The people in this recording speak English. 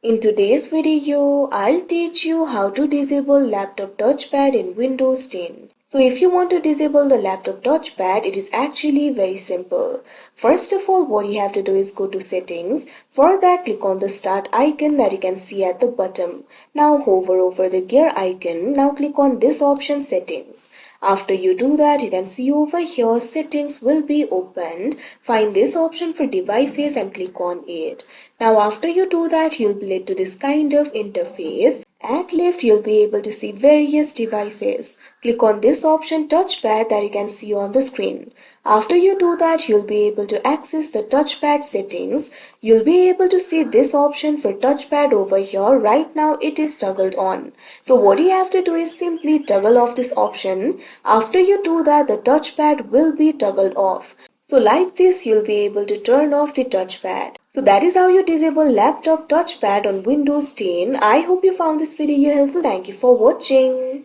In today's video, I'll teach you how to disable laptop touchpad in Windows 10. So if you want to disable the laptop touchpad, it is actually very simple. First of all, what you have to do is go to settings. For that, click on the start icon that you can see at the bottom. Now hover over the gear icon. Now click on this option, settings. After you do that, you can see over here settings will be opened. Find this option for devices and click on it. Now after you do that, you'll be led to this kind of interface. At left, you'll be able to see various devices. Click on this option, touchpad, that you can see on the screen. After you do that, you'll be able to access the touchpad settings. You'll be able to see this option for touchpad over here. Right now it is toggled on. So what you have to do is simply toggle off this option. After you do that, the touchpad will be toggled off. So like this, you'll be able to turn off the touchpad. So that is how you disable laptop touchpad on Windows 10. I hope you found this video helpful. Thank you for watching.